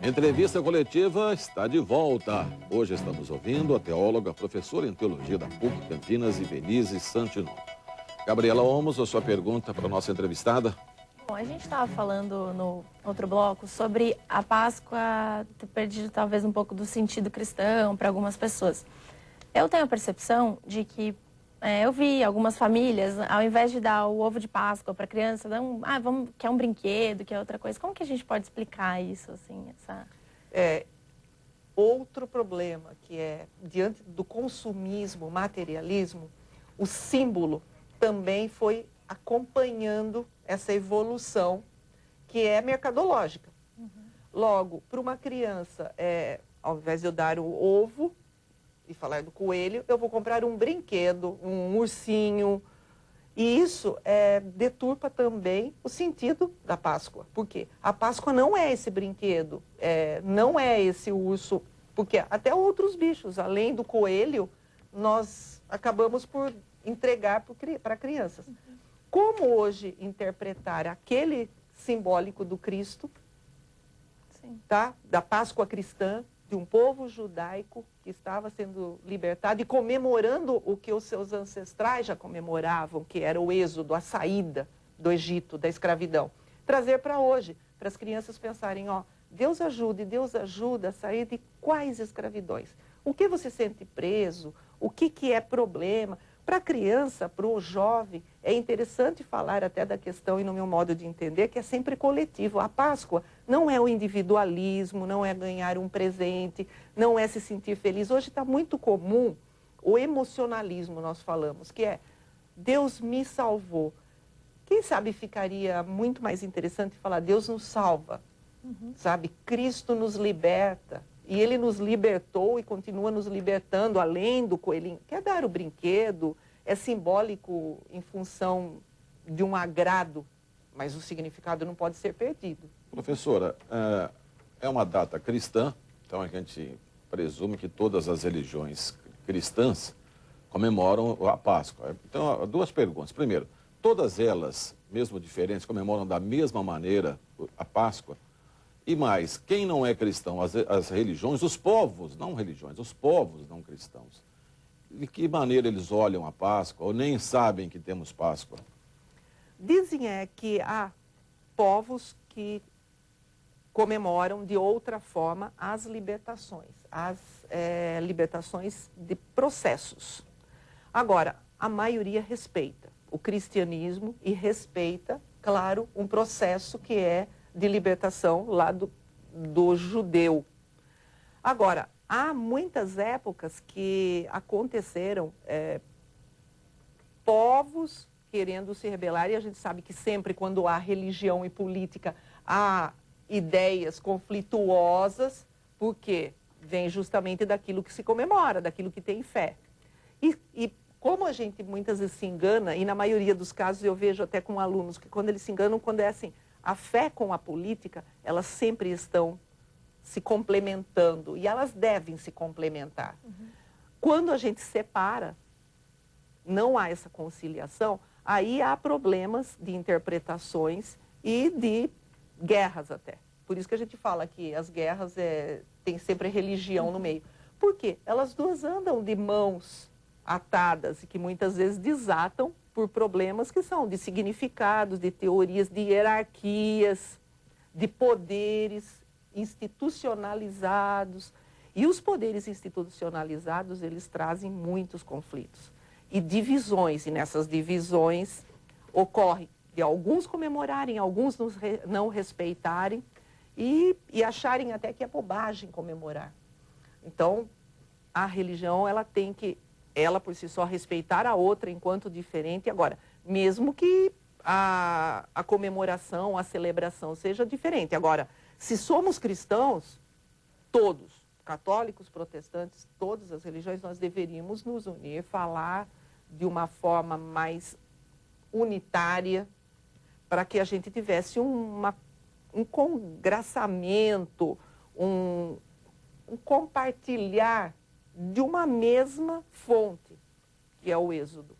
Entrevista coletiva está de volta. Hoje estamos ouvindo a teóloga, professora em teologia da PUC Campinas, Ivelisse Santino. Gabriela Olmos, a sua pergunta para a nossa entrevistada? Bom, a gente estava falando no outro bloco sobre a Páscoa ter perdido talvez um pouco do sentido cristão para algumas pessoas. Eu tenho a percepção de que eu vi algumas famílias, ao invés de dar o ovo de Páscoa para a criança, quer um brinquedo, quer outra coisa. Como que a gente pode explicar isso, assim, Outro problema que é, diante do consumismo, materialismo, o símbolo também foi acompanhando essa evolução que é mercadológica. Logo, para uma criança, ao invés de eu dar o ovo e falar do coelho, eu vou comprar um brinquedo, um ursinho. E isso deturpa também o sentido da Páscoa. Por quê? A Páscoa não é esse brinquedo, não é esse urso, porque até outros bichos, além do coelho, nós acabamos por entregar para crianças. Como hoje interpretar aquele simbólico do Cristo, tá? Da Páscoa cristã, de um povo judaico que estava sendo libertado e comemorando o que os seus ancestrais já comemoravam, que era o êxodo, a saída do Egito, da escravidão. Trazer para hoje, para as crianças pensarem, Deus ajuda a sair de quais escravidões? O que você sente preso? O que é problema? Para a criança, para o jovem, é interessante falar até da questão, e no meu modo de entender, que é sempre coletivo. A Páscoa não é o individualismo, não é ganhar um presente, não é se sentir feliz. Hoje está muito comum o emocionalismo, nós falamos, que é Deus me salvou. Quem sabe ficaria muito mais interessante falar Deus nos salva, sabe? Cristo nos liberta. E Ele nos libertou e continua nos libertando, além do coelhinho. Quer dar o brinquedo, é simbólico em função de um agrado, mas o significado não pode ser perdido. Professora, é uma data cristã, então a gente presume que todas as religiões cristãs comemoram a Páscoa. Então, duas perguntas. Primeiro, todas elas, mesmo diferentes, comemoram da mesma maneira a Páscoa? E mais, quem não é cristão, as religiões, os povos, não religiões, os povos não cristãos, de que maneira eles olham a Páscoa ou nem sabem que temos Páscoa? Dizem que há povos que comemoram de outra forma as libertações de processos. Agora, a maioria respeita o cristianismo e respeita, claro, um processo que é de libertação lá do judeu. Agora, há muitas épocas que aconteceram povos querendo se rebelar, e a gente sabe que sempre quando há religião e política, há ideias conflituosas, porque vem justamente daquilo que se comemora, daquilo que tem fé. E como a gente muitas vezes se engana, e na maioria dos casos eu vejo até com alunos, que quando eles se enganam, quando é assim, a fé com a política, elas sempre estão se complementando, e elas devem se complementar. Quando a gente separa, não há essa conciliação, aí há problemas de interpretações e de guerras até. Por isso que a gente fala que as guerras tem sempre religião no meio. Por quê? Elas duas andam de mãos atadas e que muitas vezes desatam por problemas que são de significados, de teorias, de hierarquias, de poderes institucionalizados. E os poderes institucionalizados, eles trazem muitos conflitos e divisões. E nessas divisões ocorre de alguns comemorarem, alguns não respeitarem e acharem até que é bobagem comemorar. Então, a religião, ela tem que ela por si só respeitar a outra enquanto diferente. Agora, mesmo que a comemoração, a celebração seja diferente. Agora, se somos cristãos, todos, católicos, protestantes, todas as religiões, nós deveríamos nos unir, falar de uma forma mais unitária, para que a gente tivesse um congraçamento, um compartilhar de uma mesma fonte, que é o Êxodo.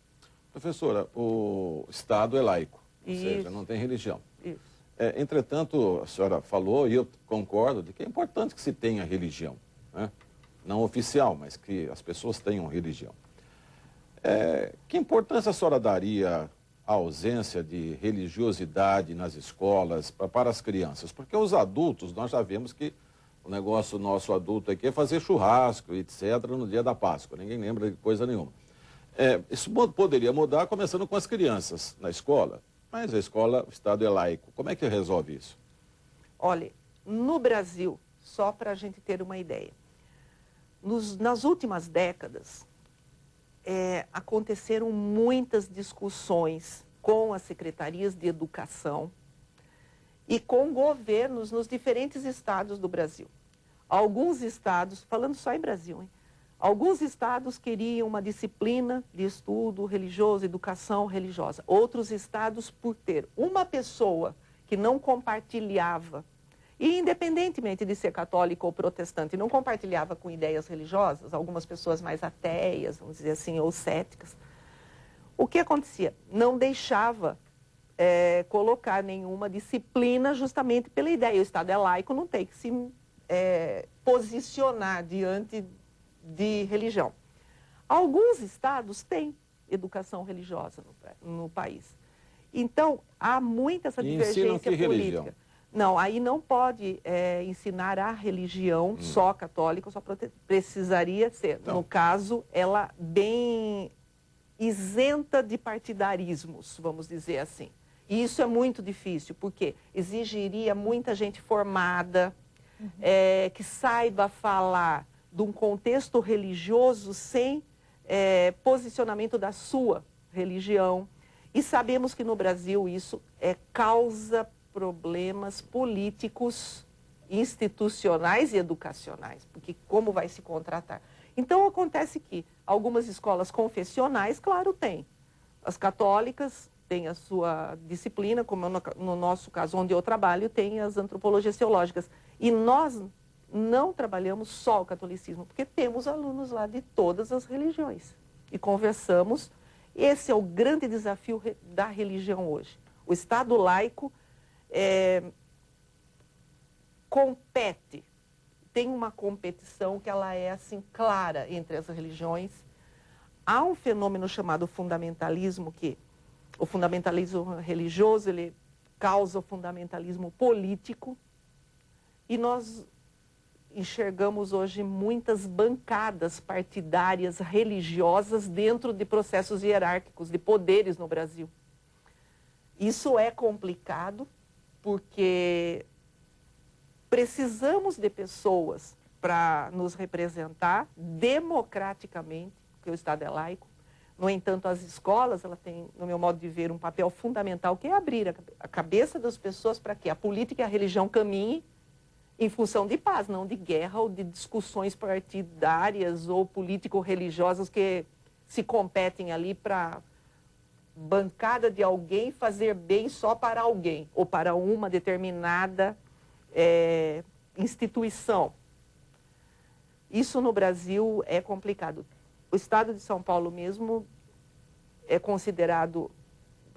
Professora, o Estado é laico, ou Isso. seja, não tem religião. Isso. Entretanto, a senhora falou, e eu concordo, de que é importante que se tenha religião, né? Não oficial, mas que as pessoas tenham religião. Que importância a senhora daria à ausência de religiosidade nas escolas para as crianças? Porque os adultos, nós já vemos que o negócio nosso adulto aqui é fazer churrasco, etc., no dia da Páscoa. Ninguém lembra de coisa nenhuma. Isso poderia mudar começando com as crianças na escola. Mas a escola, o Estado é laico. Como é que resolve isso? Olha, no Brasil, só para a gente ter uma ideia, nas últimas décadas, aconteceram muitas discussões com as secretarias de educação e com governos nos diferentes estados do Brasil. Alguns estados, falando só em Brasil, hein? Alguns estados queriam uma disciplina de estudo religioso, educação religiosa. Outros estados, por ter uma pessoa que não compartilhava, e independentemente de ser católico ou protestante, não compartilhava com ideias religiosas, algumas pessoas mais ateias, vamos dizer assim, ou céticas, o que acontecia? Não deixava colocar nenhuma disciplina justamente pela ideia. O Estado é laico, não tem que se posicionar diante de religião. Alguns estados têm educação religiosa no país. Então, há muita essa divergência política. Religião? Não, aí não pode ensinar a religião só católica, só precisaria ser, Não. no caso, ela bem isenta de partidarismos, vamos dizer assim. E isso é muito difícil, porque exigiria muita gente formada, que saiba falar de um contexto religioso sem posicionamento da sua religião. E sabemos que no Brasil isso causa problemas políticos, institucionais e educacionais, porque como vai se contratar? Então acontece que algumas escolas confessionais, claro, têm. As católicas têm a sua disciplina, como no nosso caso, onde eu trabalho, tem as antropologias teológicas. E nós não trabalhamos só o catolicismo, porque temos alunos lá de todas as religiões. E conversamos. Esse é o grande desafio da religião hoje. O Estado laico compete, tem uma competição que ela é assim clara entre as religiões. Há um fenômeno chamado fundamentalismo, que o fundamentalismo religioso ele causa o fundamentalismo político, e nós enxergamos hoje muitas bancadas partidárias religiosas dentro de processos hierárquicos de poderes no Brasil. Isso é complicado porque precisamos de pessoas para nos representar democraticamente, porque o Estado é laico. No entanto, as escolas, ela tem, no meu modo de ver, um papel fundamental, que é abrir a cabeça das pessoas para que a política e a religião caminhem em função de paz, não de guerra ou de discussões partidárias ou político-religiosas que se competem ali para bancada de alguém fazer bem só para alguém ou para uma determinada instituição. Isso no Brasil é complicado. O Estado de São Paulo mesmo é considerado,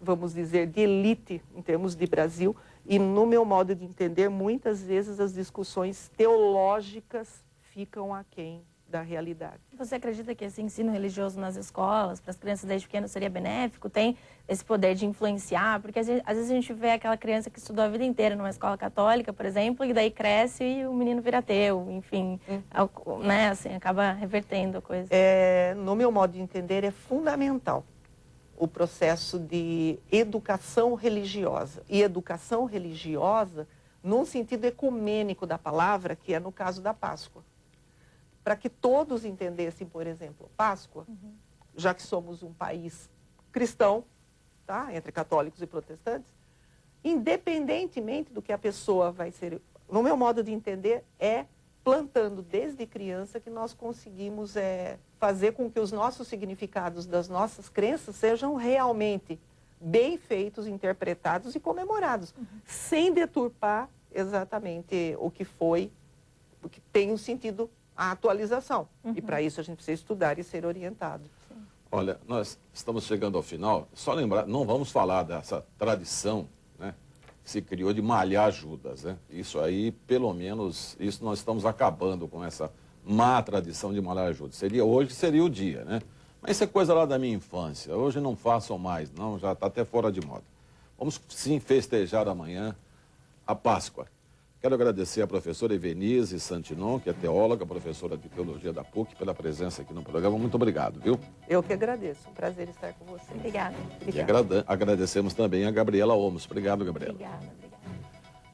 vamos dizer, de elite em termos de Brasil. E, no meu modo de entender, muitas vezes as discussões teológicas ficam aquém da realidade. Você acredita que esse ensino religioso nas escolas, para as crianças desde pequenas, seria benéfico? Tem esse poder de influenciar? Porque às vezes a gente vê aquela criança que estudou a vida inteira numa escola católica, por exemplo, e daí cresce e o menino vira ateu, enfim, né, assim, acaba revertendo a coisa. No meu modo de entender, é fundamental o processo de educação religiosa. E educação religiosa num sentido ecumênico da palavra, que é no caso da Páscoa. Para que todos entendessem, por exemplo, Páscoa, já que somos um país cristão, tá? Entre católicos e protestantes, independentemente do que a pessoa vai ser, no meu modo de entender, é plantando desde criança que nós conseguimos fazer com que os nossos significados das nossas crenças sejam realmente bem feitos, interpretados e comemorados, sem deturpar exatamente o que foi, porque tem um sentido, a atualização. E para isso a gente precisa estudar e ser orientado. Sim. Olha, nós estamos chegando ao final. Só lembrar, não vamos falar dessa tradição, né, se criou de malhar Judas, né? Isso aí, pelo menos, isso nós estamos acabando com essa má tradição de malhar Judas. Hoje seria o dia, né? Mas isso é coisa lá da minha infância. Hoje não façam mais, não, já está até fora de moda. Vamos sim festejar amanhã a Páscoa. Quero agradecer à professora Evenise Santinon, que é teóloga, professora de teologia da PUC, pela presença aqui no programa. Muito obrigado, viu? Eu que agradeço. Um prazer estar com você. Obrigada. E agradecemos também a Gabriela Olmos. Obrigado, Gabriela. Obrigada.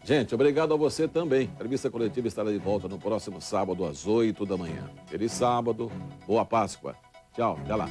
Gente, obrigado a você também. A entrevista coletiva estará de volta no próximo sábado, às 8 da manhã. Feliz sábado, boa Páscoa. Tchau, até lá.